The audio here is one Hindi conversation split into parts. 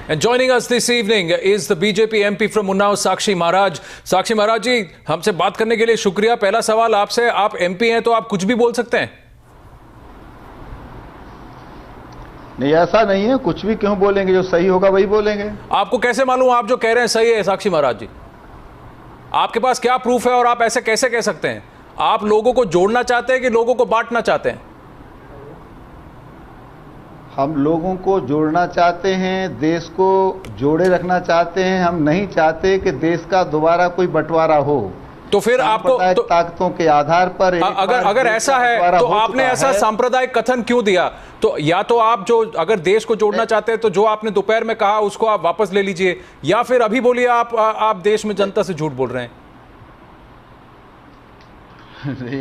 And joining us this evening is the BJP MP from Unnao, Sakshi Maharaj. Sakshi Maharaj जी, हमसे बात करने के लिए शुक्रिया। पहला सवाल आपसे, आप MP हैं तो आप कुछ भी बोल सकते हैं? नहीं, ऐसा नहीं है। कुछ भी क्यों बोलेंगे? जो सही होगा वही बोलेंगे। आपको कैसे मालूम आप जो कह रहे हैं सही है? साक्षी महाराज जी, आपके पास क्या प्रूफ है और आप ऐसे कैसे कह सकते हैं? आप लोगों को जोड़ना चाहते हैं कि लोगों को बांटना चाहते हैं? हम लोगों को जोड़ना चाहते हैं, देश को जोड़े रखना चाहते हैं। हम नहीं चाहते कि देश का दोबारा कोई बंटवारा हो। तो फिर आपको ताकतों के आधार पर अगर ऐसा है तो आपने ऐसा सांप्रदायिक कथन क्यों दिया? तो या तो आप जो अगर देश को जोड़ना चाहते हैं तो जो आपने दोपहर में कहा उसको आप वापस ले लीजिए, या फिर अभी बोलिए आप देश में जनता से झूठ बोल रहे हैं।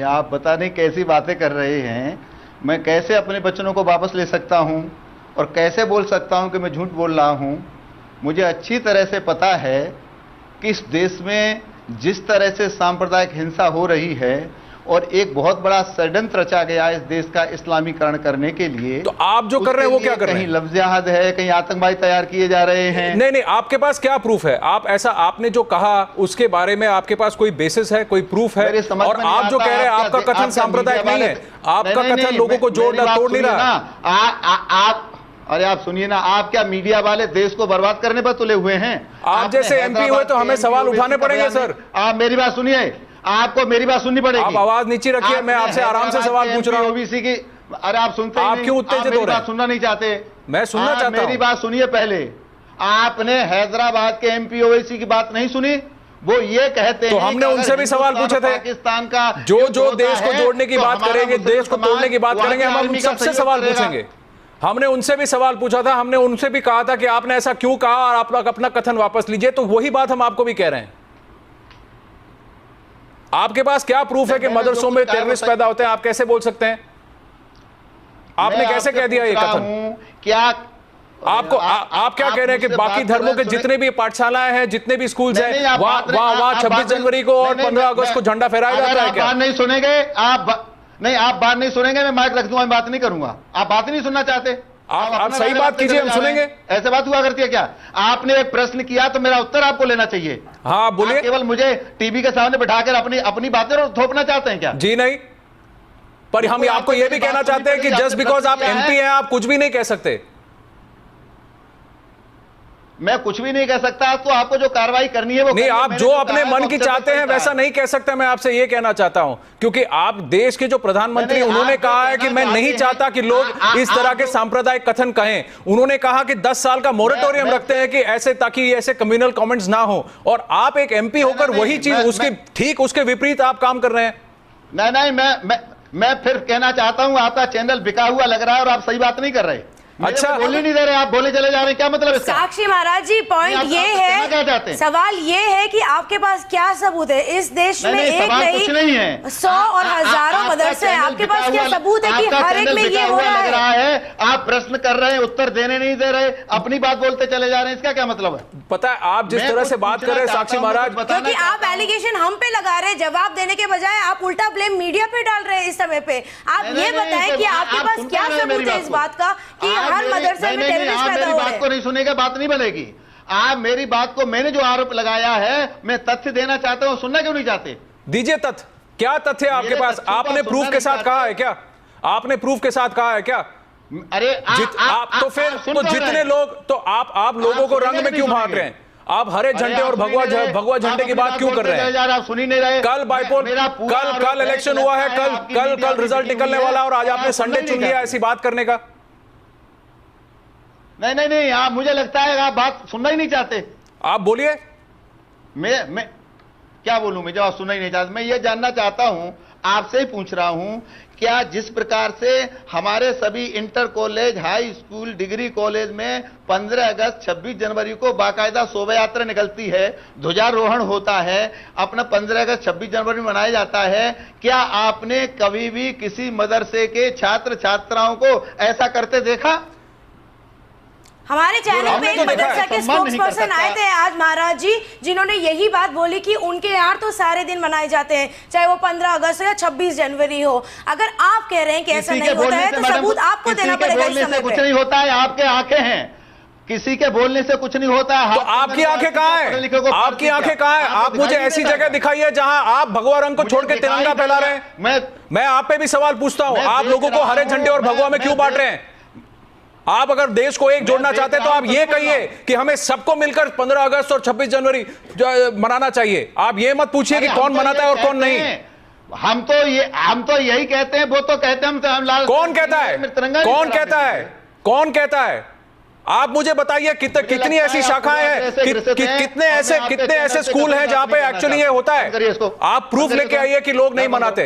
आप पता नहीं कैसी बातें कर रहे हैं। मैं कैसे अपने वचनों को वापस ले सकता हूं और कैसे बोल सकता हूं कि मैं झूठ बोल रहा हूं? मुझे अच्छी तरह से पता है कि इस देश में जिस तरह से सांप्रदायिक हिंसा हो रही है और एक बहुत बड़ा षड्यंत्र रचा गया इस देश का इस्लामीकरण करने के लिए, तो आप जो कर रहे हैं वो क्या कर रहे हैं? कहीं लफ्ज़ जिहाद है, कहीं आतंकवादी तैयार किए जा रहे हैं। नहीं, आपके पास क्या प्रूफ है? आप ऐसा आपने जो कहा उसके बारे में आपके पास कोई बेसिस है, कोई प्रूफ है? और आप जो कह रहे हैं आपका कथन सांप्रदायिक नहीं है, आपका कथन लोगों को तोड़ नहीं रहा। अरे आप सुनिए ना, आप क्या मीडिया वाले देश को बर्बाद करने पर तुले हुए हैं? आप जैसे MP हुए तो हमें सवाल उठाने पड़ेंगे सर। आप मेरी बात सुनिए, आपको मेरी बात सुननी पड़ेगी। आप आवाज नीचे रखिए, मैं आपसे आराम से सवाल पूछ रहा हूं। ओबीसी की, अरे आप सुनते आप क्यों उत्तेजित हो रहे हैं? बात सुनना नहीं चाहते? मैं सुनना चाहता हूं। मेरी बात सुनिए पहले। आपने हैदराबाद के MP ओवैसी की बात नहीं सुनी? वो ये कहते हैं तो हमने उनसे भी सवाल पूछे थे। पाकिस्तान का जो देश को जोड़ने की बात करेंगे, देश को तोड़ने की बात करेंगे, हम उन सबसे सवाल पूछेंगे। हमने उनसे भी सवाल पूछा था, हमने उनसे भी कहा था कि आपने ऐसा क्यों कहा और आप अपना कथन वापस लीजिए। तो वही बात हम आपको भी कह रहे हैं। आपके पास क्या प्रूफ है कि मदरसों में टेररिस्ट पैदा होते हैं? आप कैसे बोल सकते हैं? आपने कैसे कह दिया ये कथन? क्या आपको आप क्या कह रहे हैं कि बाकी धर्मों के जितने भी पाठशालाएं हैं, जितने भी स्कूल्स हैं, वहां 26 जनवरी को और 15 अगस्त को झंडा फहराया जाता है? क्या नहीं सुनेंगे आप? नहीं, आप बात नहीं सुनेंगे, मैं माइक रख दूंगा, मैं बात नहीं करूंगा। आप बात ही नहीं सुनना चाहते। आप सही बात कीजिए, हम सुनेंगे। ऐसे बात हुआ करती है क्या? आपने एक प्रश्न किया तो मेरा उत्तर आपको लेना चाहिए। हाँ बोलिए। केवल मुझे टीवी के सामने बिठाकर अपनी बातें थोपना चाहते हैं क्या? जी नहीं, पर हम आपको यह भी कहना चाहते हैं कि जस्ट बिकॉज आप MP हैं आप कुछ भी नहीं कह सकते। मैं कुछ भी नहीं कह सकता, तो आपको जो कार्रवाई करनी है वो नहीं, आप जो अपने मन की चाहते हैं वैसा नहीं कह सकते। मैं आपसे ये कहना चाहता हूं, क्योंकि आप देश के जो प्रधानमंत्री, उन्होंने कहा है कि मैं नहीं चाहता कि लोग इस तरह के सांप्रदायिक कथन कहें। उन्होंने कहा कि 10 साल का मोरेटोरियम रखते हैं कि ऐसे, ताकि ऐसे कम्युनल कमेंट्स ना हो, और आप एक MP होकर वही चीज उसके ठीक उसके विपरीत आप काम कर रहे हैं। नहीं, मैं फिर कहना चाहता हूं, आपका चैनल बिका हुआ लग रहा है और आप सही बात नहीं कर रहे। अच्छा, बोलने नहीं दे रहे, आप बोले चले जा रहे हैं, क्या मतलब इसका? साक्षी महाराज जी, पॉइंट ये है, सवाल ये है कि आपके पास क्या सबूत है? इस देश में एक नहीं है, 100 और हजारों मदरसे हैं। आपके पास क्या सबूत है कि हर एक में ये हो रहा है? आप प्रश्न कर रहे हैं, उत्तर देने नहीं दे रहे, अपनी बात बोलते चले जा रहे हैं, इसका क्या मतलब है? पता है आप जिस तरह से बात कर रहे हैं साक्षी महाराज, क्योंकि आप एलिगेशन हम पे लगा रहे हैं, जवाब देने के बजाय आप उल्टा ब्लेम मीडिया पे डाल रहे हैं इस समय पे। आप ये बताएं कि आपके पास क्या सबूत है इस बात का कि हर मदरसे में टेररिस्ट पैदा हो रहे हैं? बात को नहीं सुनेगा, बात नहीं बनेगी। आप मेरी बात को, मैंने जो आरोप लगाया है, मैं तथ्य देना चाहता हूं, सुनना क्यों नहीं चाहते? दीजिए तथ्य। क्या तथ्य आपके पास? आपने प्रूफ के साथ कहा है क्या? आपने प्रूफ के साथ कहा है क्या? अरे आप तो फिर तो जितने लोग, तो आप लोगों को रंग में क्यों भाग रहे हैं? आप हरे झंडे और भगवा झंडे की बात क्यों कर रहे हैं? आप सुन ही नहीं रहे। कल बाइपोल, कल इलेक्शन हुआ है, कल रिजल्ट निकलने वाला, और आज आपने संडे चुन लिया ऐसी बात करने का। नहीं, आप, मुझे लगता है आप बात सुनना ही नहीं चाहते। आप बोलिए। मैं क्या बोलूं? मैं जवाब सुनना ही नहीं चाहता। मैं ये जानना चाहता हूं, आपसे ही पूछ रहा हूं, क्या जिस प्रकार से हमारे सभी inter college, high school, degree college में 15 अगस्त 26 जनवरी को बाकायदा शोभा यात्रा निकलती है, ध्वजारोहण होता है, अपना 15 अगस्त 26 जनवरी मनाया जाता है, क्या आपने कभी भी किसी मदरसे के छात्र छात्राओं को ऐसा करते देखा? हमारे चैनल पे एक मदरसा के स्पोक्सपर्सन आए थे आज महाराज जी, जिन्होंने यही बात बोली कि उनके यहाँ तो सारे दिन मनाए जाते हैं, चाहे वो 15 अगस्त या 26 जनवरी हो। अगर आप कह रहे हैं कि ऐसा नहीं होता है तो सबूत आपको देना पड़ेगा इस समय पे। कुछ नहीं होता है, आपके आंखें हैं। किसी के बोलने से कुछ नहीं होता है। तो आपकी आंखें कहाँ हैं? आपकी आंखें कहाँ हैं? आप मुझे ऐसी जगह दिखाइए जहां आप भगवा रंग को छोड़ के तिरंगा फैला रहे हैं। मैं आप पे भी सवाल पूछता हूं, आप लोगों को हरे झंडे और भगवा में क्यों बांट रहे हैं? आप अगर देश को एक जोड़ना चाहते हैं तो आप ये कहिए कि हमें सबको मिलकर 15 अगस्त और 26 जनवरी मनाना चाहिए। आप ये मत पूछिए कि कौन मनाता है और कौन नहीं। हम तो यही कहते हैं, वो तो कहते हैं हम लाल। कौन कहता है? कौन कहता है? कौन कहता है? आप मुझे बताइए कितनी ऐसी शाखाएं हैं, कितने ऐसे स्कूल हैं जहां पे एक्चुअली ये होता है? आप प्रूफ लेके आइए कि लोग नहीं मनाते।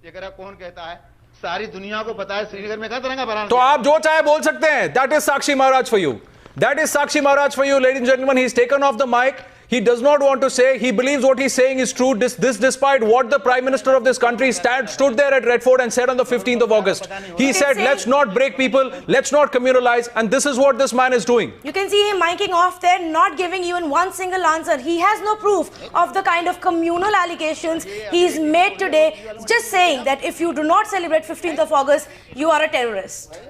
ये कौन कहता है? सारी दुनिया को पता है श्रीनगर में कहां तिरंगा फहराना। तो आप जो चाहे बोल सकते हैं। That is Sakshi Maharaj for you. That is Sakshi Maharaj for you, ladies and gentlemen. He's taken off the mic. He does not want to say. He believes what he's saying is true. This despite what the Prime Minister of this country stood there at Red Fort and said on the 15th of August. He said, let's not break people, let's not communalize, and this is what this man is doing. You can see him miking off there, not giving even one single answer. He has no proof of the kind of communal allegations he's made today, just saying that if you do not celebrate 15th of August, you are a terrorist.